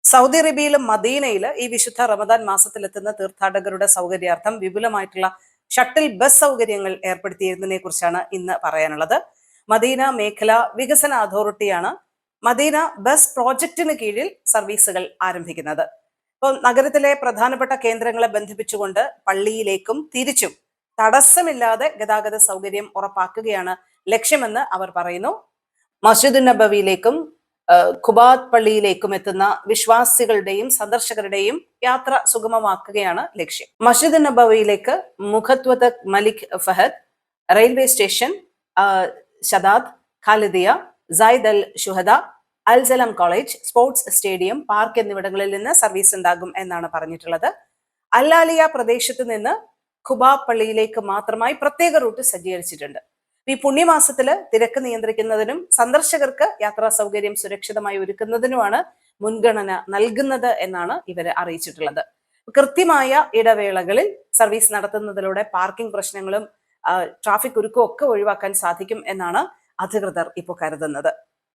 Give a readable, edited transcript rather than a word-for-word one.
Saudi അറേബ്യയിലും മദീനയില് ഈ വിശുദ്ധ റമദാൻ മാസത്തിലെത്തുന്ന തീർത്ഥാടകരുടെ സൗകര്യാർത്ഥം വിപുലമായിട്ടുള്ള ഷട്ടിൽ ബസ് സൗകര്യങ്ങൾ ഏർപ്പെടുത്തിയതിനെ കുറിച്ചാണ് ഇന്ന് പറയാനുള്ളത്. മദീന മേഖല വികസന അതോറിറ്റിയാണ് മദീന ബസ് പ്രോജക്റ്റിന് കീഴിൽ സർവീസുകൾ ആരംഭിക്കുന്നത്. ഇപ്പോൾ നഗരത്തിലെ പ്രധാനപ്പെട്ട കേന്ദ്രങ്ങളെ ബന്ധിപ്പിച്ചുകൊണ്ട് പള്ളിയിലേക്കും തിരിച്ചും തടസ്സമില്ലാതെ ഗതാഗത സൗകര്യം ഉറപ്പാക്കുകയാണ് ലക്ഷ്യമെന്ന് അവർ പറയുന്നു. മസ്ജിദുൻ നബവിയിലേക്കും ഖുബാത്ത് പള്ളിയിലേക്കും എത്തുന്ന വിശ്വാസികളുടെയും സന്ദർശകരുടെയും യാത്ര സുഗമമാക്കുകയാണ് ലക്ഷ്യം. മസ്ജിദ് നബവിയിലേക്ക് മുഖത്വത് മലിക് ഫഹദ്, റെയിൽവേ സ്റ്റേഷൻ, ഷദാദ്, Khalidiya, Sayed al Shuhada, al Salam college, sports stadium, park എന്നിവിടങ്ങളിൽ നിന്ന് സർവീസ് ഉണ്ടാകും എന്നാണ് പറഞ്ഞിട്ടുള്ളത്. അല്ലാലിയ പ്രദേശത്ത് നിന്ന് ഖുബാ പള്ളിയിലേക്ക് മാത്രമായി പ്രത്യേക റൂട്ട് സജ്ജീകരിച്ചിട്ടുണ്ട്. ഈ പുണ്യമാസത്തില് തിരക്ക് നിയന്ത്രിക്കുന്നതിനും സന്ദർശകർക്ക് യാത്രാ സൗകര്യം സുരക്ഷിതമായി ഒരുക്കുന്നതിനുമാണ് മുൻഗണന നൽകുന്നത് എന്നാണ് ഇവരെ അറിയിച്ചിട്ടുള്ളത്. കൃത്യമായ ഇടവേളകളിൽ സർവീസ് നടത്തുന്നതിലൂടെ പാർക്കിംഗ് പ്രശ്നങ്ങളും ട്രാഫിക് കുരുക്കും ഒക്കെ ഒഴിവാക്കാൻ സാധിക്കും എന്നാണ് അധികൃതർ ഇപ്പോൾ കരുതുന്നത്.